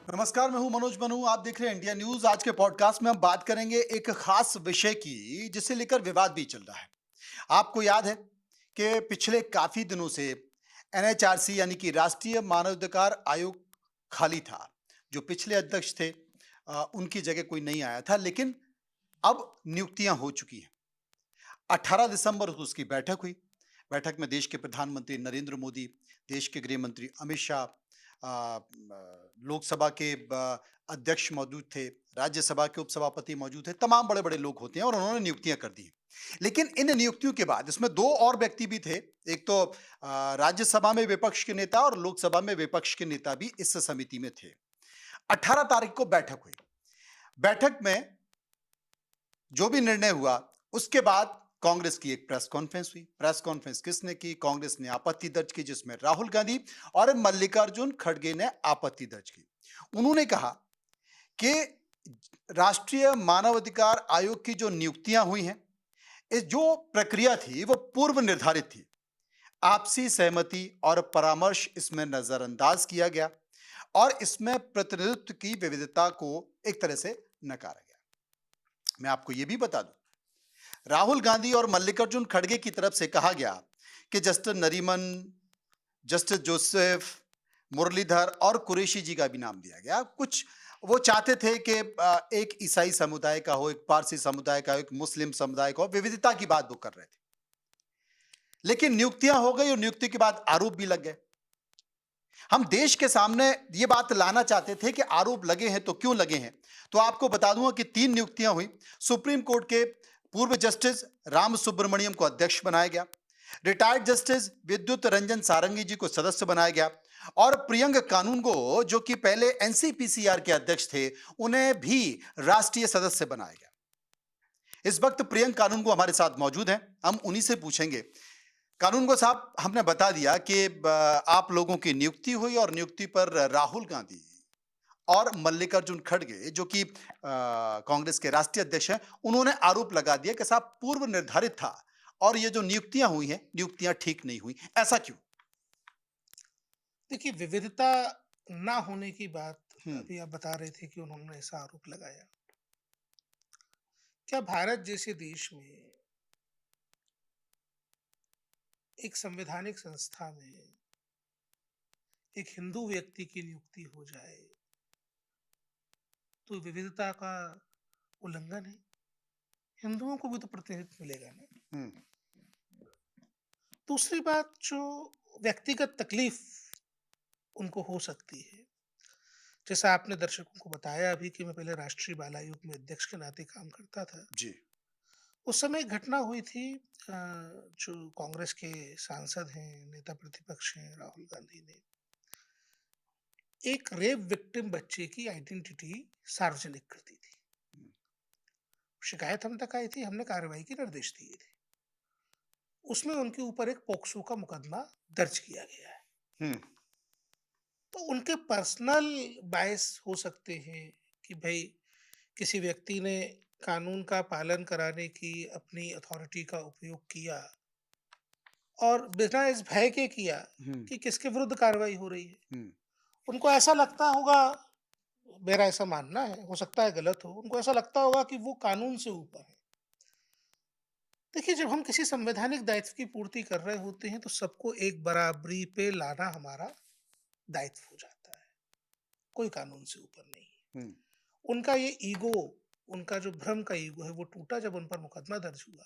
नमस्कार, मैं हूं मनोज मनु। आप देख रहे हैं इंडिया न्यूज। आज के पॉडकास्ट में हम बात करेंगे एक खास विषय की जिसे लेकर विवाद भी चल रहा है। आपको याद है कि पिछले काफी दिनों से एनएचआरसी यानी कि राष्ट्रीय मानवाधिकार आयोग खाली था। जो पिछले अध्यक्ष थे उनकी जगह कोई नहीं आया था, लेकिन अब नियुक्तियां हो चुकी हैं। 18 दिसंबर को उसकी बैठक हुई। बैठक में देश के प्रधानमंत्री नरेंद्र मोदी, देश के गृह मंत्री अमित शाह, लोकसभा के अध्यक्ष मौजूद थे, राज्यसभा के उपसभापति मौजूद थे, तमाम बड़े बड़े लोग होते हैं और उन्होंने नियुक्तियां कर दी। लेकिन इन नियुक्तियों के बाद इसमें दो और व्यक्ति भी थे। एक तो राज्यसभा में विपक्ष के नेता और लोकसभा में विपक्ष के नेता भी इस समिति में थे। 18 तारीख को बैठक हुई। बैठक में जो भी निर्णय हुआ उसके बाद कांग्रेस की एक प्रेस कॉन्फ्रेंस हुई। प्रेस कॉन्फ्रेंस किसने की? कांग्रेस ने आपत्ति दर्ज की, जिसमें राहुल गांधी और मल्लिकार्जुन खड़गे ने आपत्ति दर्ज की। उन्होंने कहा कि राष्ट्रीय मानवाधिकार आयोग की जो नियुक्तियां हुई हैं, इस जो प्रक्रिया थी वो पूर्व निर्धारित थी। आपसी सहमति और परामर्श इसमें नजरअंदाज किया गया और इसमें प्रतिनिधित्व की विविधता को एक तरह से नकारा गया। मैं आपको यह भी बता दूं, राहुल गांधी और मल्लिकार्जुन खड़गे की तरफ से कहा गया कि जस्टिस नरीमन, जस्टिस जोसेफ, मुरलीधर और कुरैशी जी का भी नाम दिया गया। कुछ वो चाहते थे कि एक ईसाई समुदाय का हो, एक पारसी समुदाय का हो, एक मुस्लिम समुदाय का हो, विविधता की बात वो कर रहे थे। लेकिन नियुक्तियां हो गई और नियुक्ति के बाद आरोप भी लग गए। हम देश के सामने ये बात लाना चाहते थे कि आरोप लगे हैं तो क्यों लगे हैं। तो आपको बता दूंगा कि 3 नियुक्तियां हुई। सुप्रीम कोर्ट के पूर्व जस्टिस राम सुब्रमण्यम को अध्यक्ष बनाया गया, रिटायर्ड जस्टिस विद्युत रंजन सारंगी जी को सदस्य बनाया गया और प्रियंक कानूनगो, जो कि पहले एनसीपीसीआर के अध्यक्ष थे, उन्हें भी राष्ट्रीय सदस्य बनाया गया। इस वक्त प्रियंक कानूनगो हमारे साथ मौजूद हैं। हम उन्हीं से पूछेंगे। कानूनगो साहब, हमने बता दिया कि आप लोगों की नियुक्ति हुई और नियुक्ति पर राहुल गांधी और मल्लिकार्जुन खड़गे, जो कि कांग्रेस के राष्ट्रीय अध्यक्ष हैं, उन्होंने आरोप लगा दिया कि साहब पूर्व निर्धारित था और ये जो नियुक्तियां हुई हैं, नियुक्तियां ठीक नहीं हुई। ऐसा क्यों? देखिए, विविधता ना होने की बात हम्म। अभी आप बता रहे थे कि उन्होंने ऐसा आरोप लगाया। क्या भारत जैसे देश में एक संवैधानिक संस्था में एक हिंदू व्यक्ति की नियुक्ति हो जाए तो विविधता का उल्लंघन है? हिंदुओं को भी तो प्रतिनिधित्व मिलेगा ना। हम्म। दूसरी बात, जो व्यक्तिगत तकलीफ उनको हो सकती है, जैसा आपने दर्शकों को बताया अभी कि मैं पहले राष्ट्रीय बाल आयोग में अध्यक्ष के नाते काम करता था। जी। उस समय एक घटना हुई थी। जो कांग्रेस के सांसद हैं, नेता प्रतिपक्ष हैं, राहुल गांधी ने एक रेप विक्टिम बच्चे की आइडेंटिटी सार्वजनिक कर दी थी। शिकायत हम तक आई थी, हमने कार्रवाई के निर्देश दिए थे। उसमें उनके ऊपर एक पोक्सो का मुकदमा दर्ज किया गया है। हम्म। तो उनके पर्सनल बायस हो सकते हैं कि भाई किसी व्यक्ति ने कानून का पालन कराने की अपनी अथॉरिटी का उपयोग किया और बिना इस भय के किया हम्म। कि किसके विरुद्ध कार्रवाई हो रही है। हम्म। उनको ऐसा लगता होगा, मेरा ऐसा मानना है, हो सकता है गलत हो, उनको ऐसा लगता होगा कि वो कानून से ऊपर है। देखिए, जब हम किसी संवैधानिक दायित्व की पूर्ति कर रहे होते हैं तो सबको एक बराबरी पे लाना हमारा दायित्व हो जाता है। कोई कानून से ऊपर नहीं है। हम्म। उनका ये ईगो, उनका जो भ्रम का ईगो है वो टूटा जब उन पर मुकदमा दर्ज हुआ।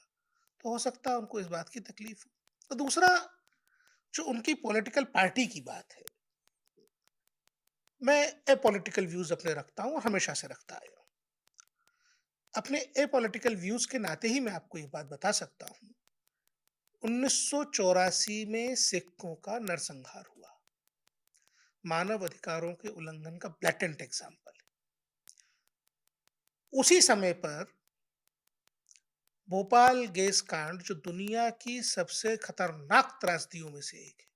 तो हो सकता है उनको इस बात की तकलीफ हो। तो दूसरा, जो उनकी पॉलिटिकल पार्टी की बात है, मैं एपॉलिटिकल व्यूज अपने रखता हूं और हमेशा से रखता आया हूं। अपने एपॉलिटिकल व्यूज के नाते ही मैं आपको ये बात बता सकता हूं। 1984 में सिखों का नरसंहार हुआ, मानव अधिकारों के उल्लंघन का ब्लैटेंट एग्जाम्पल। उसी समय पर भोपाल गैस कांड, जो दुनिया की सबसे खतरनाक त्रासदियों में से एक है,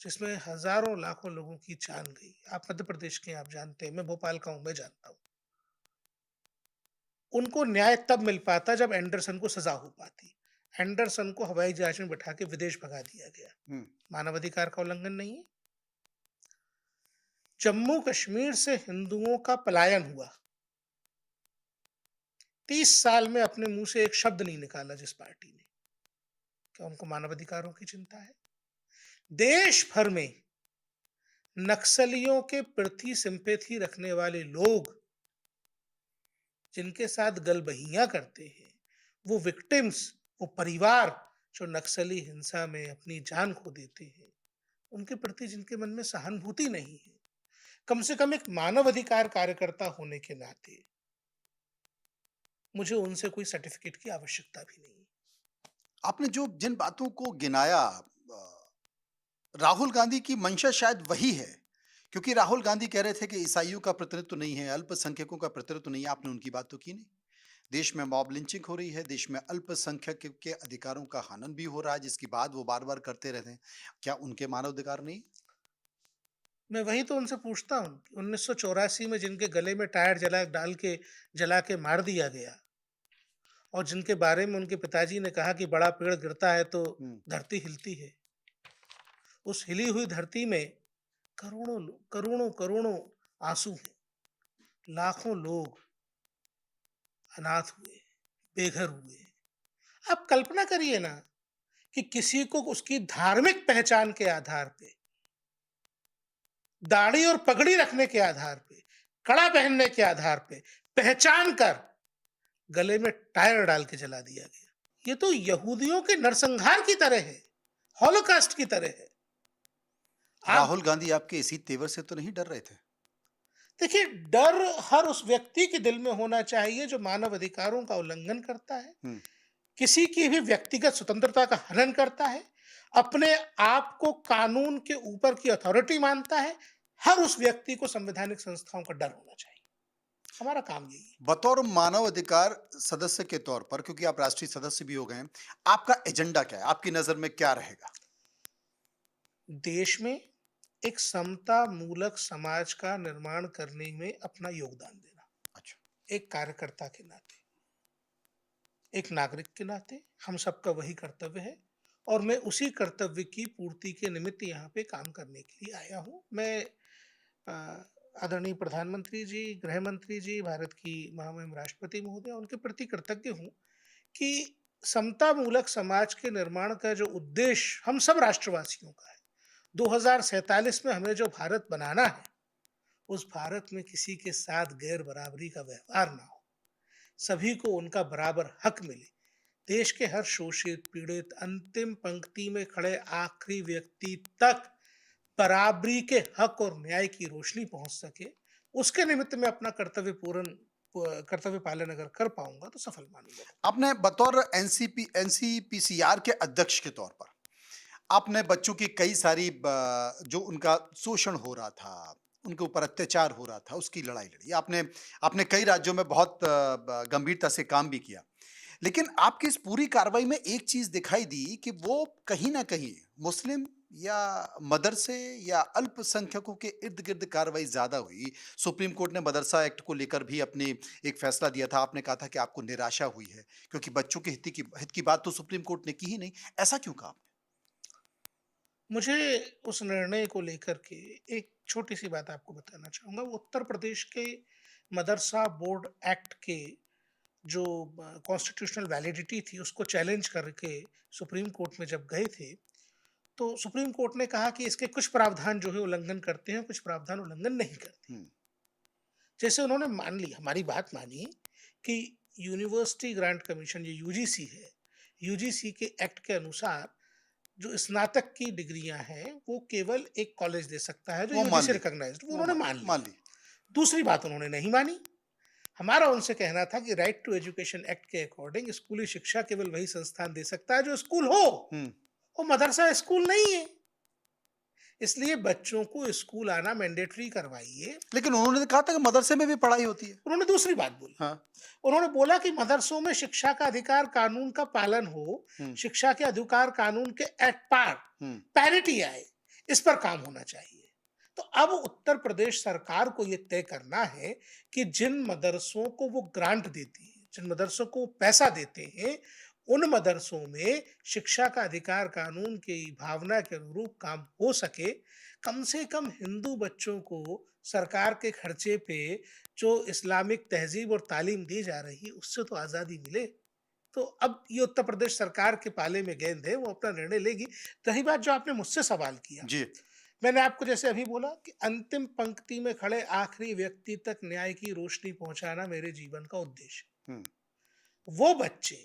जिसमें हजारों लाखों लोगों की जान गई। आप मध्य प्रदेश के हैं, आप जानते हैं, मैं भोपाल का हूं, मैं जानता हूं। उनको न्याय तब मिल पाता जब एंडरसन को सजा हो पाती। एंडरसन को हवाई जहाज में बैठा के विदेश भगा दिया गया। हम्म। मानवाधिकार का उल्लंघन नहीं है? जम्मू कश्मीर से हिंदुओं का पलायन हुआ, 30 साल में अपने मुंह से एक शब्द नहीं निकाला जिस पार्टी ने। क्या उनको मानवाधिकारों की चिंता है? देश भर में नक्सलियों के प्रति सिंपैथी रखने वाले लोग, जिनके साथ गलबहियां करते हैं, वो विक्टिम्स, वो परिवार जो नक्सली हिंसा में अपनी जान खो देते हैं, उनके प्रति जिनके मन में सहानुभूति नहीं है, कम से कम एक मानवाधिकार कार्यकर्ता होने के नाते मुझे उनसे कोई सर्टिफिकेट की आवश्यकता भी नहीं है। आपने जो जिन बातों को गिनाया, राहुल गांधी की मंशा शायद वही है, क्योंकि राहुल गांधी कह रहे थे कि ईसाइयों का प्रतिनिधित्व नहीं है, अल्पसंख्यकों का प्रतिनिधित्व नहीं है। आपने उनकी बात तो की नहीं। देश में मॉब लिंचिंग हो रही है, देश में अल्पसंख्यक के अधिकारों का हनन भी हो रहा है, जिसकी बात वो बार बार करते रहते हैं। क्या उनके मानव अधिकार नहीं? मैं वही तो उनसे पूछता हूँ कि 1984 में जिनके गले में टायर जला के मार दिया गया, और जिनके बारे में उनके पिताजी ने कहा कि बड़ा पेड़ गिरता है तो हम्म। धरती हिलती है, उस हिली हुई धरती में करोड़ों करोड़ों आंसू हैं, लाखों लोग अनाथ हुए, बेघर हुए। आप कल्पना करिए ना कि किसी को उसकी धार्मिक पहचान के आधार पे, दाढ़ी और पगड़ी रखने के आधार पे, कड़ा पहनने के आधार पे पहचान कर गले में टायर डाल के जला दिया गया। ये तो यहूदियों के नरसंहार की तरह है, हॉलोकास्ट की तरह है। आप राहुल गांधी आपके इसी तेवर से तो नहीं डर रहे थे? देखिए, डर हर उस व्यक्ति के दिल में होना चाहिए जो मानव अधिकारों का उल्लंघन करता है, हम्म। किसी की भी व्यक्तिगत स्वतंत्रता का हनन करता है, अपने आप को कानून के ऊपर की अथॉरिटी मानता है। हर उस व्यक्ति को संवैधानिक संस्थाओं का डर होना चाहिए। हमारा काम यही है। बतौर मानव अधिकार सदस्य के तौर पर, क्योंकि आप राष्ट्रीय सदस्य भी हो गए हैं, आपका एजेंडा क्या है? आपकी नजर में क्या रहेगा? देश में एक समता मूलक समाज का निर्माण करने में अपना योगदान देना, अच्छा। एक कार्यकर्ता के नाते, एक नागरिक के नाते हम सबका वही कर्तव्य है, और मैं उसी कर्तव्य की पूर्ति के निमित्त यहाँ पे काम करने के लिए आया हूँ। मैं अ, आदरणीय प्रधानमंत्री जी, गृह मंत्री जी, भारत की महामहिम राष्ट्रपति महोदय, उनके प्रति कृतज्ञ हूँ कि समता मूलक समाज के निर्माण का जो उद्देश्य हम सब राष्ट्रवासियों का है, 2047 में हमें जो भारत बनाना है, उस भारत में किसी के साथ गैर बराबरी का व्यवहार ना हो, सभी को उनका बराबर हक मिले, देश के हर शोषित पीड़ित अंतिम पंक्ति में खड़े आखिरी व्यक्ति तक बराबरी के हक और न्याय की रोशनी पहुंच सके, उसके निमित्त मैं अपना कर्तव्य पालन अगर कर पाऊंगा तो सफल मानूंगा। आपने बतौर एनसीपीसीआर के अध्यक्ष के तौर पर, आपने बच्चों की कई सारी जो उनका शोषण हो रहा था, उनके ऊपर अत्याचार हो रहा था, उसकी लड़ाई लड़ी। आपने आपने कई राज्यों में बहुत गंभीरता से काम भी किया। लेकिन आपकी इस पूरी कार्रवाई में एक चीज दिखाई दी कि वो कहीं ना कहीं मुस्लिम या मदरसे या अल्पसंख्यकों के इर्द गिर्द कार्रवाई ज्यादा हुई। सुप्रीम कोर्ट ने मदरसा एक्ट को लेकर भी अपनी एक फैसला दिया था। आपने कहा था कि आपको निराशा हुई है, क्योंकि बच्चों के हित की बात तो सुप्रीम कोर्ट ने की ही नहीं। ऐसा क्यों कहा आपने? मुझे उस निर्णय को लेकर के एक छोटी सी बात आपको बताना चाहूंगा। वो उत्तर प्रदेश के मदरसा बोर्ड एक्ट के जो कॉन्स्टिट्यूशनल वैलिडिटी थी उसको चैलेंज करके सुप्रीम कोर्ट में जब गए थे, तो सुप्रीम कोर्ट ने कहा कि इसके कुछ प्रावधान जो है उल्लंघन करते हैं, कुछ प्रावधान उल्लंघन नहीं करते। हम्म। जैसे उन्होंने मान ली, हमारी बात मानी कि यूनिवर्सिटी ग्रांट कमीशन, ये यूजीसी है, यूजीसी के एक्ट के अनुसार जो स्नातक की डिग्रियां हैं वो केवल एक कॉलेज दे सकता है जो वो मान यूजीसी ली। रिकॉग्नाइज्ड, वो वो उन्होंने मान मान लिया। ली। दूसरी बात उन्होंने नहीं मानी। हमारा उनसे कहना था कि राइट टू एजुकेशन एक्ट के अकॉर्डिंग स्कूली शिक्षा केवल वही संस्थान दे सकता है जो स्कूल हो, हम्म। वो मदरसा स्कूल नहीं है। इसलिए बच्चों को स्कूल आना मैंडेटरी करवाइए। लेकिन उन्होंने तो कहा था कि मदरसे में भी पढ़ाई होती है। उन्होंने दूसरी बात बोली, हाँ। उन्होंने बोला कि मदरसों में शिक्षा का अधिकार कानून का पालन हो, हम्म। शिक्षा के अधिकार कानून के एट पार हम्म। पैरिटी आए, इस पर काम होना चाहिए। तो अब उत्तर प्रदेश सरकार को यह तय करना है कि जिन मदरसों को वो ग्रांट देती है, जिन मदरसों को पैसा देते हैं, उन मदरसों में शिक्षा का अधिकार कानून की भावना के अनुरूप काम हो सके, कम से कम हिंदू बच्चों को सरकार के खर्चे पे जो इस्लामिक तहजीब और तालीम दी जा रही है, उससे तो आज़ादी मिले। तो अब ये उत्तर प्रदेश सरकार के पाले में गेंद है, वो अपना निर्णय लेगी। रही बात जो आपने मुझसे सवाल किया, जी। मैंने आपको जैसे अभी बोला कि अंतिम पंक्ति में खड़े आखिरी व्यक्ति तक न्याय की रोशनी पहुंचाना मेरे जीवन का उद्देश्य हुँ। है। वो बच्चे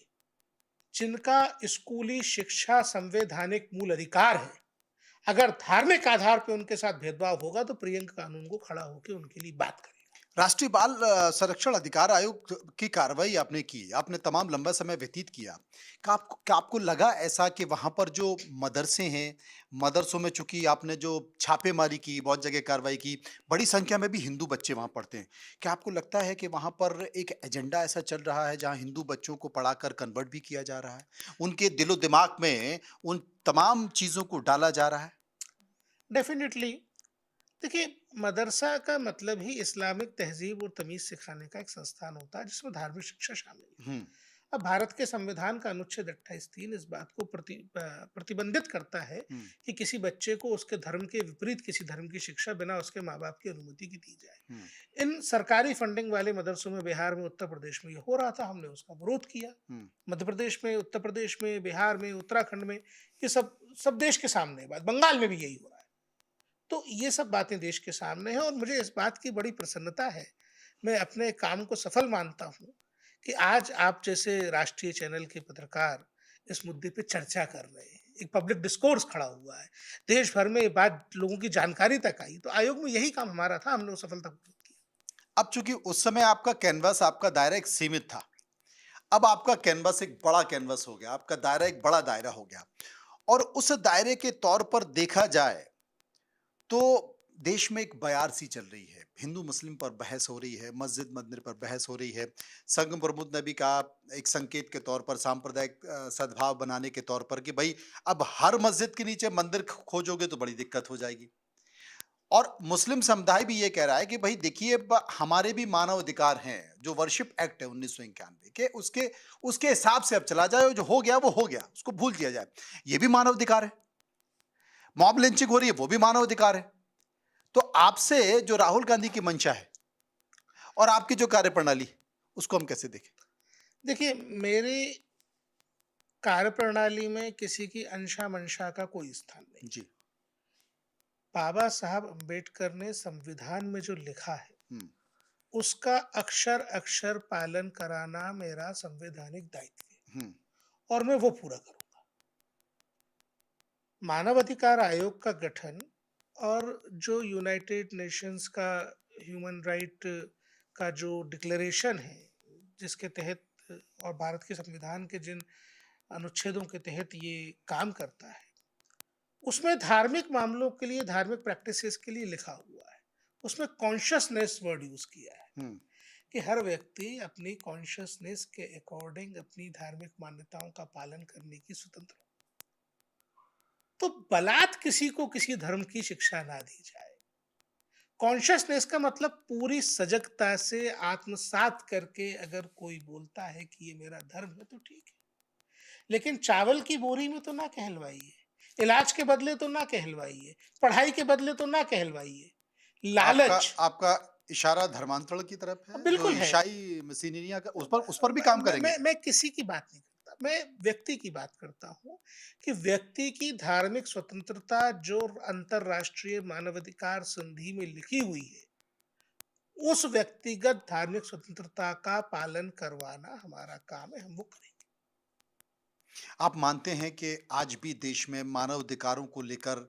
जिनका स्कूली शिक्षा संवैधानिक मूल अधिकार है, अगर धार्मिक आधार पे उनके साथ भेदभाव होगा तो प्रियंका कानून को खड़ा होकर उनके लिए बात करेगा। राष्ट्रीय बाल संरक्षण अधिकार आयोग की कार्रवाई आपने की, आपने तमाम लंबा समय व्यतीत किया। क्या आपको लगा ऐसा कि वहाँ पर जो मदरसे हैं, मदरसों में चूँकि आपने जो छापेमारी की, बहुत जगह कार्रवाई की, बड़ी संख्या में भी हिंदू बच्चे वहाँ पढ़ते हैं। क्या आपको लगता है कि वहाँ पर एक एजेंडा ऐसा चल रहा है जहाँ हिंदू बच्चों को पढ़ाकर कन्वर्ट भी किया जा रहा है? उनके दिलो-दिमाग में उन तमाम चीज़ों को डाला जा रहा है? डेफिनेटली। देखिए, मदरसा का मतलब ही इस्लामिक तहजीब और तमीज़ सिखाने का एक संस्थान होता है जिसमें धार्मिक शिक्षा शामिल है। हुँ, अब भारत के संविधान का अनुच्छेद 28(3) इस बात को प्रतिबंधित करता है हुँ, कि किसी बच्चे को उसके धर्म के विपरीत किसी धर्म की शिक्षा बिना उसके माँ-बाप की अनुमति की दी जाए। हुँ, इन सरकारी फंडिंग वाले मदरसों में बिहार में, उत्तर प्रदेश में ये हो रहा था, हमने उसका विरोध किया। हुँ। मध्य प्रदेश में, उत्तर प्रदेश में, बिहार में, उत्तराखंड में, ये सब सब देश के सामने है बात, बंगाल में भी यही हो रहा है। तो ये सब बातें देश के सामने हैं और मुझे इस बात की बड़ी प्रसन्नता है। मैं अपने काम को सफल मानता हूँ कि आज आप जैसे राष्ट्रीय चैनल के पत्रकार इस मुद्दे पे चर्चा कर रहे हैं। एक पब्लिक डिस्कोर्स खड़ा हुआ है। देश भर में ये बात लोगों की जानकारी तक आई। तो आयोग में यही काम हमारा था, हमने वो सफलतापूर्वक किया। अब चूँकि उस समय आपका कैनवास, आपका दायरा एक सीमित था। अब आपका कैनवास एक बड़ा कैनवास हो गया, आपका दायरा एक बड़ा दायरा हो गया और उस दायरे के तौर पर देखा जाए, तो देश में एक बयार सी चल रही है। हिंदू-मुस्लिम पर बहस हो रही है, मस्जिद-मंदिर पर बहस हो रही है। संघ प्रमुख ने भी कहा एक संकेत के तौर पर सांप्रदायिक सद्भाव बनाने के तौर पर कि भई अब हर मस्जिद के नीचे मंदिर खोजोगे तो बड़ी दिक्कत हो जाएगी। और मुस्लिम समुदाय भी ये कह रहा है कि भाई देखिए हमारे भी मानव अधिकार हैं जो वर्शिप एक्ट है 1991 के उसके उसके हिसाब से अब चला जाए जो हो गया उसको भूल किया जाए ये भी मानव अधिकार है मॉब लिंचिंग हो रही है वो भी मानव अधिकार है तो आपसे जो राहुल गांधी की मंशा है और आपकी जो कार्यप्रणाली उसको हम कैसे देखें। देखिए, मेरी कार्यप्रणाली में किसी की अंशा-मंशा का कोई स्थान नहीं है। जी। बाबा साहब अम्बेडकर ने संविधान में जो लिखा है, हम्म। उसका अक्षर-अक्षर पालन कराना मेरा संवैधानिक दायित्व है हम्म। और मैं वो पूरा करूँगा। मानव अधिकार आयोग का गठन और जो यूनाइटेड नेशंस का ह्यूमन राइट का जो डिक्लेरेशन है, जिसके तहत और भारत के संविधान के जिन अनुच्छेदों के तहत ये काम करता है, उसमें धार्मिक मामलों के लिए, धार्मिक प्रैक्टिसेस के लिए लिखा हुआ है। उसमें कॉन्शियसनेस वर्ड यूज़ किया है हम्म। कि हर व्यक्ति अपनी कॉन्शियसनेस के अकॉर्डिंग अपनी धार्मिक मान्यताओं का पालन करने की स्वतंत्र हो। तो बलात् किसी को किसी धर्म की शिक्षा ना दी जाए। कॉन्शियसनेस का मतलब पूरी सजगता से आत्मसात करके अगर कोई बोलता है कि ये मेरा धर्म है तो ठीक है। लेकिन चावल की बोरी में तो ना कहलवाइए, इलाज के बदले तो ना कहलवाइए, पढ़ाई के बदले तो ना कहलवाइए। आपका लालच आपका इशारा धर्मांतरण की तरफ है जो बिल्कुल है। ईसाई मसीनिया का उस पर भी काम करेंगे। मैं किसी की बात नहीं करता, मैं व्यक्ति की बात करता हूँ कि व्यक्ति की धार्मिक स्वतंत्रता जो अंतरराष्ट्रीय मानवाधिकार संधि में लिखी हुई है, उस व्यक्तिगत धार्मिक स्वतंत्रता का पालन करवाना हमारा काम है, हम वो करेंगे। आप मानते हैं कि आज भी देश में मानव अधिकारों को लेकर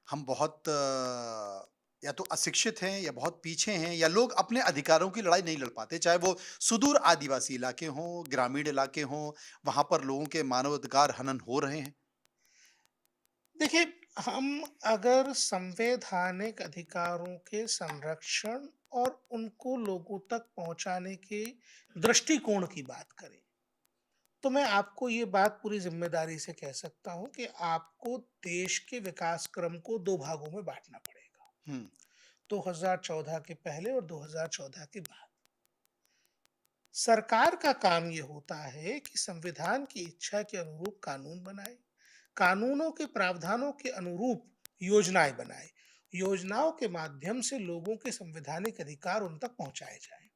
हम बहुत या तो अशिक्षित हैं या बहुत पीछे हैं या लोग अपने अधिकारों की लड़ाई नहीं लड़ पाते, चाहे वो सुदूर आदिवासी इलाके हों, ग्रामीण इलाके हों, वहाँ पर लोगों के मानव अधिकार हनन हो रहे हैं। देखिए, हम अगर संवैधानिक अधिकारों के संरक्षण और उनको लोगों तक पहुंचाने के दृष्टिकोण की बात करें, तो मैं आपको ये बात पूरी ज़िम्मेदारी से कह सकता हूँ कि आपको देश के विकास क्रम को 2 भागों में बाँटना पड़ेगा, हुँ, 2014 के पहले और 2014 के बाद। सरकार का काम ये होता है कि संविधान की इच्छा के अनुरूप कानून बनाए, कानूनों के प्रावधानों के अनुरूप योजनाएं बनाए, योजनाओं के माध्यम से लोगों के संवैधानिक अधिकार उन तक पहुंचाए जाएं।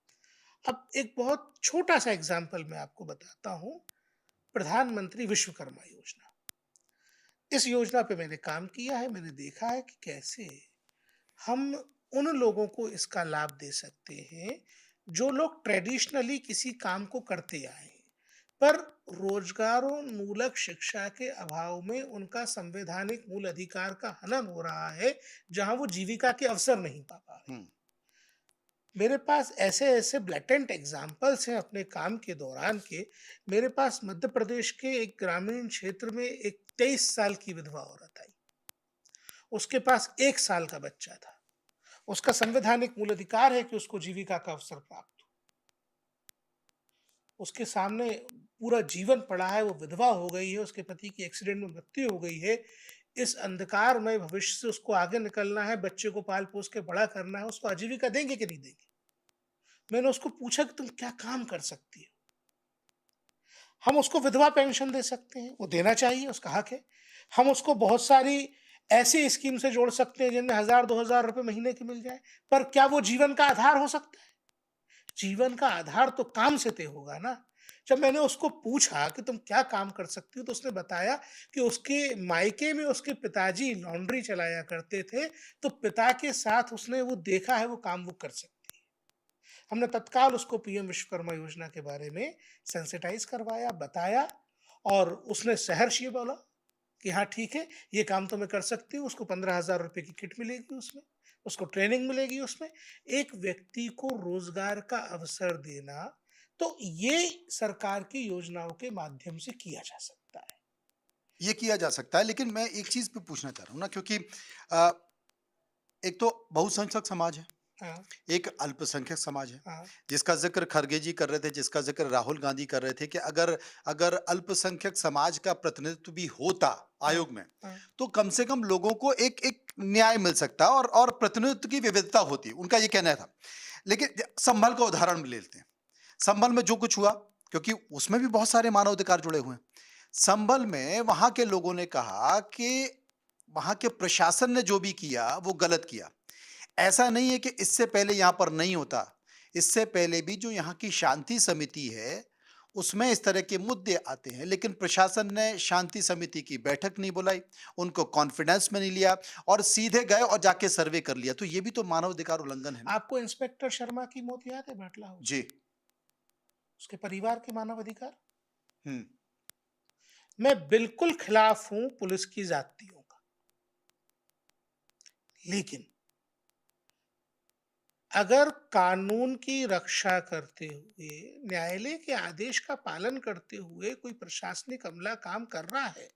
अब एक बहुत छोटा सा एग्जाम्पल मैं आपको बताता हूं। प्रधानमंत्री विश्वकर्मा योजना, इस योजना पे मैंने काम किया है। मैंने देखा है कि कैसे हम उन लोगों को इसका लाभ दे सकते हैं जो लोग ट्रेडिशनली किसी काम को करते आए हैं, पर रोजगारोन्मूलक शिक्षा के अभाव में उनका संवैधानिक मूल अधिकार का हनन हो रहा है, जहां वो जीविका के अवसर नहीं पा पा रहे। हुँ। मेरे पास ऐसे ऐसे ब्लैटेंट एग्जाम्पल्स हैं अपने काम के दौरान के। मेरे पास मध्य प्रदेश के एक ग्रामीण क्षेत्र में एक 23 साल की विधवा औरत आई। उसके पास 1 साल का बच्चा था। उसका संवैधानिक मूल अधिकार है कि उसको जीविका का अवसर प्राप्त हो। उसके सामने पूरा जीवन पड़ा है, वो विधवा हो गई है, उसके पति की एक्सीडेंट में मृत्यु हो गई है। इस अंधकारमय भविष्य से उसको आगे निकलना है, बच्चे को पाल पोस के बड़ा करना है, उसको आजीविका देंगे कि नहीं देंगे? मैंने उसको पूछा कि तुम क्या काम कर सकती हो? हम उसको विधवा पेंशन दे सकते हैं, वो देना चाहिए, उसका हक है। हम उसको बहुत सारी ऐसी स्कीम से जोड़ सकते हैं जिनमें 1000-2000 रुपए महीने के मिल जाए, पर क्या वो जीवन का आधार हो सकता है? जीवन का आधार तो काम से तय होगा ना। जब मैंने उसको पूछा कि तुम क्या काम कर सकती हो, तो उसने बताया कि उसके मायके में उसके पिताजी लॉन्ड्री चलाया करते थे, तो पिता के साथ उसने वो देखा है, वो काम वो कर सकती है। हमने तत्काल उसको पीएम विश्वकर्मा योजना के बारे में सेंसिटाइज करवाया, बताया, और उसने सहर्ष ये बोला कि हाँ ठीक है, ये काम तो मैं कर सकती हूँ। उसको 15,000 रुपए की किट मिलेगी उसमें, उसको ट्रेनिंग मिलेगी उसमें। एक व्यक्ति को रोजगार का अवसर देना, तो ये सरकार की योजनाओं के माध्यम से किया जा सकता है। ये किया जा सकता है, लेकिन मैं एक चीज़ पे पूछना चाह रहा हूँ ना, क्योंकि अ, एक तो बहुसंख्यक समाज है, हाँ, एक अल्पसंख्यक समाज है, हाँ, जिसका ज़िक्र खरगे जी कर रहे थे, जिसका ज़िक्र राहुल गांधी कर रहे थे कि अगर अगर अल्पसंख्यक समाज का प्रतिनिधित्व भी होता हाँ, आयोग में, हाँ, तो कम से कम लोगों को एक एक न्याय मिल सकता और प्रतिनिधित्व की विविधता होती, उनका ये कहना था। लेकिन संभल का उदाहरण ले लेते हैं। संभल में जो कुछ हुआ, क्योंकि उसमें भी बहुत सारे मानव अधिकार जुड़े हुए हैं। संभल में वहां के लोगों ने कहा कि वहां के प्रशासन ने जो भी किया वो गलत किया। ऐसा नहीं है कि इससे पहले यहां पर नहीं होता। इससे पहले भी जो यहाँ की शांति समिति है, उसमें इस तरह के मुद्दे आते हैं, लेकिन प्रशासन ने शांति समिति की बैठक नहीं बुलाई, उनको कॉन्फिडेंस में नहीं लिया और सीधे गए और जाके सर्वे कर लिया। तो ये भी तो मानव अधिकार उल्लंघन है ना? आपको इंस्पेक्टर शर्मा की मौत याद है बाटला हाउस जी। में? उसके परिवार के मानव अधिकार। हम्म। मैं बिल्कुल खिलाफ हूं पुलिस की जातियों का, लेकिन अगर कानून की रक्षा करते हुए, न्यायालय के आदेश का पालन करते हुए कोई प्रशासनिक अमला काम कर रहा है,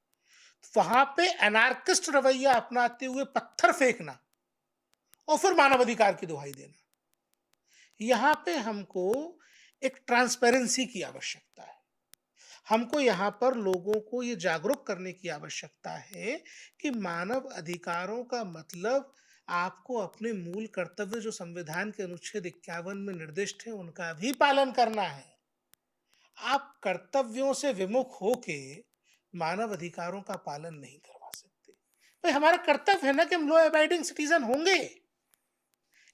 वहां पे एनार्किस्ट रवैया अपनाते हुए पत्थर फेंकना और फिर मानवाधिकार की दुहाई देना, यहाँ पे हमको एक ट्रांसपेरेंसी की आवश्यकता है। हमको यहाँ पर लोगों को ये जागरूक करने की आवश्यकता है कि मानव अधिकारों का मतलब आपको अपने मूल कर्तव्य जो संविधान के अनुच्छेद 51 में निर्दिष्ट है उनका भी पालन करना है। आप कर्तव्यों से विमुख होके मानव अधिकारों का पालन नहीं करवा सकते। भाई हमारा कर्तव्य है ना कि हम लॉ अबाइडिंग सिटीजन होंगे।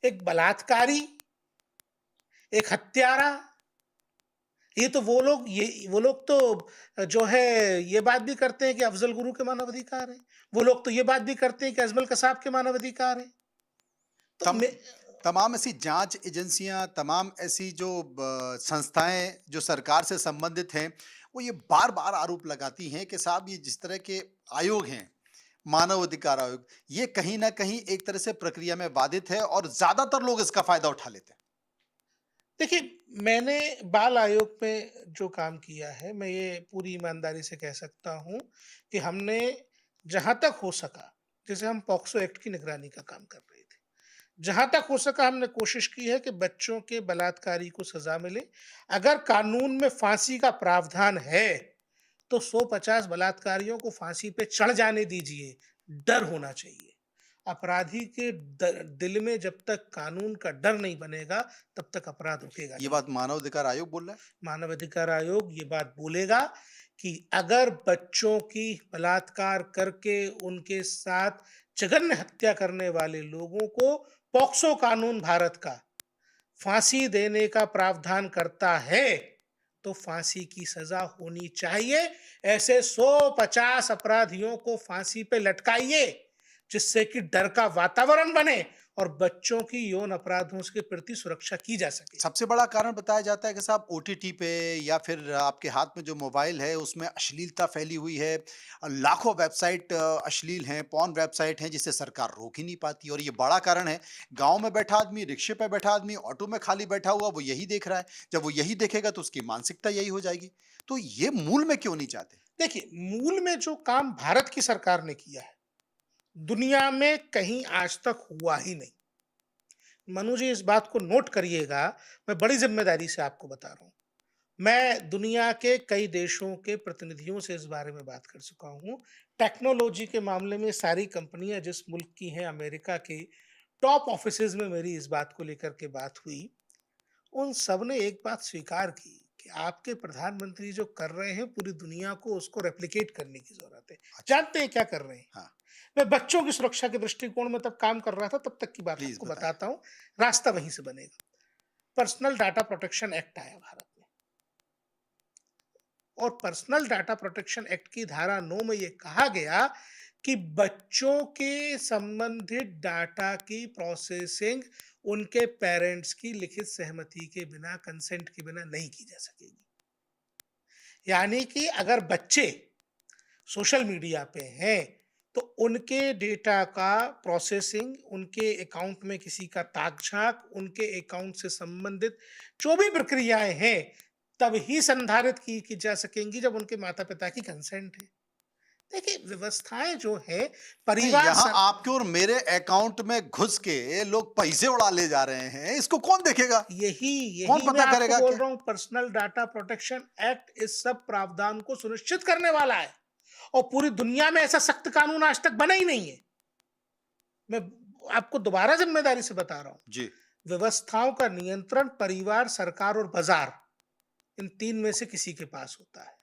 एक बलात्कारी, एक हत्यारा, ये वो लोग तो जो है ये बात भी करते हैं कि अफजल गुरु के मानवाधिकार है। वो लोग तो ये बात भी करते हैं कि अजमल कसाब के मानवाधिकार है। तो तम मैं तमाम ऐसी जांच एजेंसियां, तमाम ऐसी जो संस्थाएं जो सरकार से संबंधित हैं, वो ये बार-बार आरोप लगाती हैं कि साहब ये जिस तरह के आयोग हैं, मानव अधिकार आयोग, ये कहीं न कहीं एक तरह से प्रक्रिया में बाधित है और ज़्यादातर लोग इसका फ़ायदा उठा लेते हैं। देखिए, मैंने बाल आयोग में जो काम किया है, मैं ये पूरी ईमानदारी से कह सकता हूँ कि हमने जहाँ तक हो सका, जैसे हम पॉक्सो एक्ट की निगरानी का काम कर रहे थे, जहाँ तक हो सका हमने कोशिश की है कि बच्चों के बलात्कारी को सज़ा मिले। अगर कानून में फांसी का प्रावधान है, तो 150 बलात्कारियों को फांसी पे चढ़ जाने दीजिए, डर होना चाहिए। अपराधी के दिल में जब तक कानून का डर नहीं बनेगा, तब तक अपराध रुकेगा ये नहीं। बात मानव अधिकार आयोग बोल रहा है? मानव अधिकार आयोग ये बात बोलेगा कि अगर बच्चों की बलात्कार करके उनके साथ जघन्य हत्या करने वाले लोगों को पॉक्सो कानून भारत का फांसी देने का प्रावधान करता है, तो फांसी की सजा होनी चाहिए। ऐसे 150 अपराधियों को फांसी पे लटकाइए, जिससे कि डर का वातावरण बने और बच्चों की यौन अपराधों के प्रति सुरक्षा की जा सके। सबसे बड़ा कारण बताया जाता है कि साहब ओटीटी पे या फिर आपके हाथ में जो मोबाइल है उसमें अश्लीलता फैली हुई है। लाखों वेबसाइट अश्लील हैं, पॉर्न वेबसाइट हैं जिसे सरकार रोक ही नहीं पाती और ये बड़ा कारण है। गाँव में बैठा आदमी, रिक्शे पे बैठा आदमी, ऑटो में खाली बैठा हुआ वो यही देख रहा है। जब वो यही देखेगा तो उसकी मानसिकता यही हो जाएगी। तो ये मूल में क्यों नहीं चाहते? देखिए, मूल में जो काम भारत की सरकार ने किया है, दुनिया में कहीं आज तक हुआ ही नहीं। मनु जी, इस बात को नोट करिएगा, मैं बड़ी ज़िम्मेदारी से आपको बता रहा हूँ। मैं दुनिया के कई देशों के प्रतिनिधियों से इस बारे में बात कर चुका हूँ। टेक्नोलॉजी के मामले में सारी कंपनियाँ जिस मुल्क की हैं, अमेरिका के टॉप ऑफिसेज़ में मेरी इस बात को लेकर के बात हुई। उन सब ने एक बात स्वीकार की कि आपके प्रधानमंत्री जो कर रहे हैं, पूरी दुनिया को उसको रेप्लिकेट करने की ज़रूरत है। अच्छा। जानते हैं क्या कर रहे हैं? हाँ। मैं बच्चों की सुरक्षा के दृष्टिकोण में तब काम कर रहा था, तब तक की बात प्लीज आपको बताएं। बताता हूँ, रास्ता वहीं से बनेगा। पर्सनल डाटा प्रोटेक्शन एक्ट आया भारत में और पर्सनल डाटा प्रोटेक्शन एक्ट की धारा 9 में ये कहा गया कि बच्चों के संबंधित डाटा की प्रोसेसिंग उनके पेरेंट्स की लिखित सहमति के बिना, कंसेंट के बिना नहीं की जा सकेगी। यानी कि अगर बच्चे सोशल मीडिया पे हैं, तो उनके डेटा का प्रोसेसिंग, उनके अकाउंट में किसी का ताक-झाँक, उनके अकाउंट से संबंधित जो भी प्रक्रियाएँ हैं, तब ही संधारित की जा सकेंगी जब उनके माता-पिता की कंसेंट है। देखिए, व्यवस्थाएँ जो हैं, नहीं, परिवार यहाँ स आपके और मेरे अकाउंट में घुस के लोग पैसे उड़ा ले जा रहे हैं, इसको कौन देखेगा? यही कौन यही मैं पता आपको करेगा बोल क्या? रहा हूँ, पर्सनल डाटा प्रोटेक्शन एक्ट इस सब प्रावधान को सुनिश्चित करने वाला है और पूरी दुनिया में ऐसा सख्त कानून आज तक बना ही नहीं है। मैं आपको दोबारा ज़िम्मेदारी से बता रहा हूँ, जी। व्यवस्थाओं का नियंत्रण परिवार, सरकार और बाज़ार, इन 3 में से किसी के पास होता है।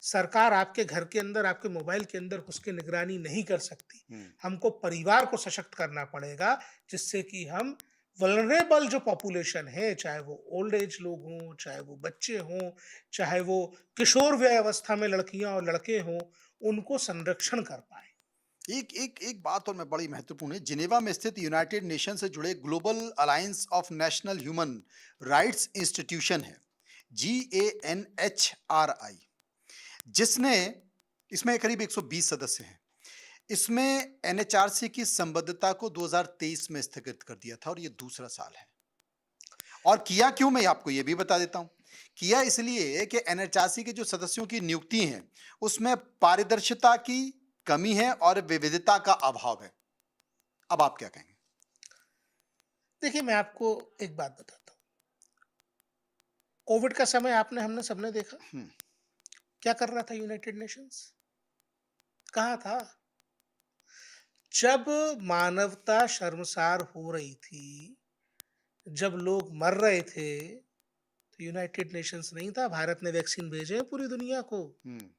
सरकार आपके घर के अंदर, आपके मोबाइल के अंदर घुस के निगरानी नहीं कर सकती। हुँ। हमको परिवार को सशक्त करना पड़ेगा, जिससे कि हम वल्नरेबल जो पॉपुलेशन है, चाहे वो ओल्ड एज लोग हों, चाहे वो बच्चे हों, चाहे वो किशोर वय अवस्था में लड़कियाँ और लड़के हों, उनको संरक्षण कर पाएँ। एक एक एक बात और मैं बड़ी महत्वपूर्ण है, जिनेवा में स्थित यूनाइटेड नेशन से जुड़े global alliance of national human rights institution है, GANHRI, जिसने इसमें करीब 120 सदस्य हैं। इसमें NHRC की संबद्धता को 2023 में स्थगित कर दिया था और ये दूसरा साल है। और किया क्यों, मैं आपको ये भी बता देता हूँ। किया इसलिए कि NHRC के जो सदस्यों की नियुक्ति है, उसमें पारदर्शिता की कमी है और विविधता का अभाव है। अब आप क्या कहेंगे? देखिए, मैं आपको एक बात बताता हूँ। कोविड का समय आपने हमने सबने देखा, हुँ। क्या कर रहा था यूनाइटेड नेशंस? कहाँ था? जब मानवता शर्मसार हो रही थी, जब लोग मर रहे थे, तो यूनाइटेड नेशंस नहीं था, भारत ने वैक्सीन भेजे हैं पूरी दुनिया को। हुँ।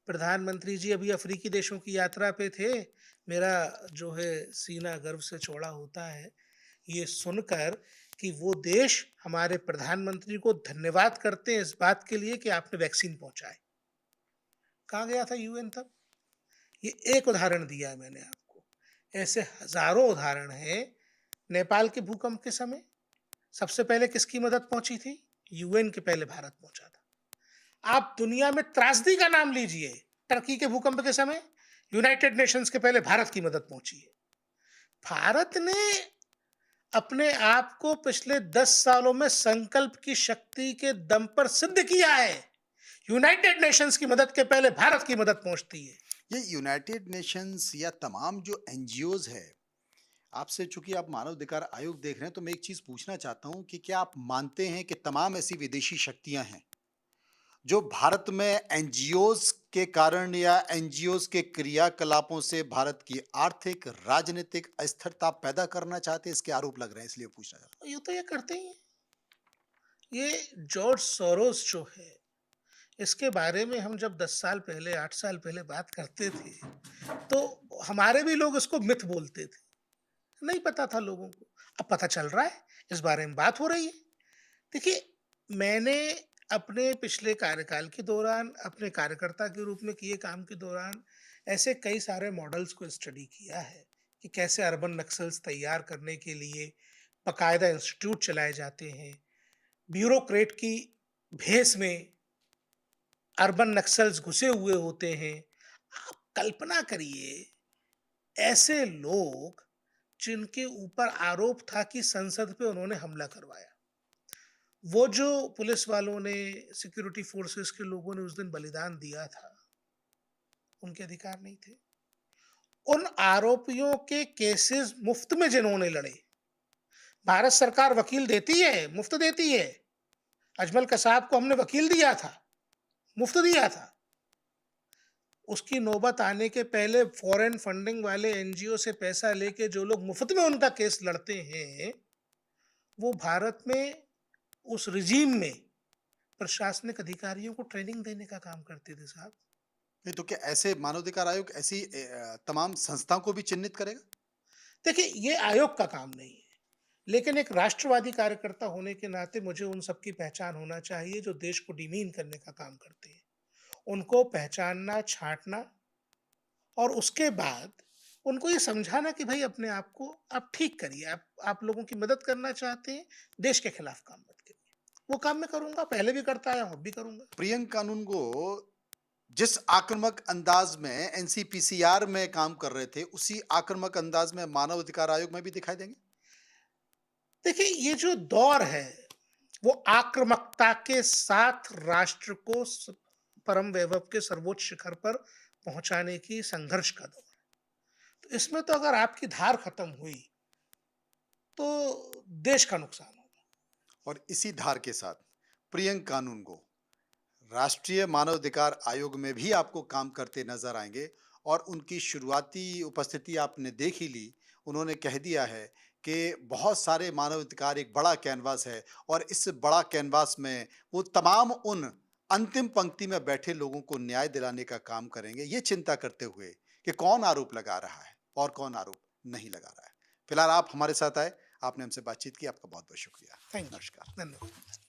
प्रधानमंत्री जी अभी अफ्रीकी देशों की यात्रा पे थे। मेरा जो है सीना गर्व से चौड़ा होता है, ये सुनकर कि वो देश हमारे प्रधानमंत्री को धन्यवाद करते हैं इस बात के लिए कि आपने वैक्सीन पहुँचाए। कहाँ गया था यूएन तब? ये एक उदाहरण दिया है मैंने आपको। ऐसे हज़ारों उदाहरण हैं। नेपाल के भूकंप के समय सबसे पहले किसकी मदद पहुँची थी? यूएन के पहले भारत पहुँचा था। आप दुनिया में त्रासदी का नाम लीजिए, टर्की के भूकंप के समय यूनाइटेड नेशंस के पहले भारत की मदद पहुँची है। भारत ने अपने आप को पिछले 10 सालों में संकल्प की शक्ति के दम पर सिद्ध किया है। यूनाइटेड नेशंस की मदद के पहले भारत की मदद पहुँचती है। ये यूनाइटेड नेशंस या तमाम जो एनजीओज़ है, आपसे चूँकि आप मानव अधिकार आयोग देख रहे हैं, तो मैं एक चीज़ पूछना चाहता हूँ कि क्या आप मानते हैं कि तमाम ऐसी विदेशी शक्तियाँ हैं, जो भारत में एनजीओज़ के कारण या एनजीओज़ के क्रियाकलापों से भारत की आर्थिक, राजनीतिक अस्थिरता पैदा करना चाहते हैं, इसके आरोप लग रहे हैं, इसलिए पूछना चाह ये तो ये करते ही हैं। ये जॉर्ज सोरोस जो है, इसके बारे में हम जब 10 साल पहले, 8 साल पहले बात करते थे, तो हमारे भी लोग इसको मिथ बोलते थे। नहीं पता था लोगों को। अब पता चल रहा है, इस बारे में बात हो रही है। देखिए, मैंने अपने पिछले कार्यकाल के दौरान, अपने कार्यकर्ता के रूप में किए काम के दौरान, ऐसे कई सारे मॉडल्स को स्टडी किया है कि कैसे अर्बन नक्सल्स तैयार करने के लिए बाकायदा इंस्टीट्यूट चलाए जाते हैं। ब्यूरोक्रेट की भेष में अर्बन नक्सल्स घुसे हुए होते हैं। आप कल्पना करिए, ऐसे लोग जिनके ऊपर आरोप था कि संसद पे उन्होंने हमला करवाया। वो जो पुलिस वालों ने, सिक्योरिटी फोर्सेस के लोगों ने उस दिन बलिदान दिया था, उनके अधिकार नहीं थे। उन आरोपियों के केसेस मुफ्त में जिन्होंने लड़े, भारत सरकार वकील देती है, मुफ्त देती है। अजमल कसाब को हमने वकील दिया था, मुफ्त दिया था। उसकी नौबत आने के पहले फॉरेन फंडिंग वाले एनजीओ से पैसा लेके जो लोग मुफ्त में उनका केस लड़ते हैं, वो भारत में उस रिजीम में प्रशासनिक अधिकारियों को ट्रेनिंग देने का काम करते थे साहब। नहीं तो क्या ऐसे मानवाधिकार आयोग ऐसी तमाम संस्थाओं को भी चिन्हित करेगा? देखिए, ये आयोग का काम नहीं है, लेकिन एक राष्ट्रवादी कार्यकर्ता होने के नाते मुझे उन सब की पहचान होना चाहिए जो देश को डिमीन करने का काम करते हैं। उनको पहचानना, छाँटना और उसके बाद उनको ये समझाना कि भाई अपने आप को आप ठीक करिए। आप लोगों की मदद करना चाहते हैं, देश के खिलाफ काम मत करिए। वो काम मैं करूँगा, पहले भी करता आया हूँ, अब भी करूँगा। प्रियंका कानून को जिस आक्रामक अंदाज में एनसीपीसीआर में काम कर रहे थे, उसी आक्रामक अंदाज में मानव अधिकार आयोग में भी दिखाई देंगे? देखिए, ये जो दौर है, वो आक्रामकता के साथ राष्ट्र को परम वैभव के सर्वोच्च शिखर पर पहुंचाने की संघर्ष का दौर है। तो इसमें तो अगर आपकी धार खत्म हुई, तो देश का नुकसान होगा। और इसी धार के साथ प्रियंका कानून को राष्ट्रीय मानवाधिकार आयोग में भी आपको काम करते नजर आएंगे और उनकी शुरुआती उपस्थिति आपने देख ही ली। उन्होंने कह दिया है कि बहुत सारे मानवाधिकार एक बड़ा कैनवास है और इस बड़ा कैनवास में वो तमाम उन अंतिम पंक्ति में बैठे लोगों को न्याय दिलाने का काम करेंगे, ये चिंता करते हुए कि कौन आरोप लगा रहा है और कौन आरोप नहीं लगा रहा है। फिलहाल आप हमारे साथ आए, आपने हमसे बातचीत की, आपका बहुत बहुत शुक्रिया। Thank you. नमस्कार। धन्यवाद।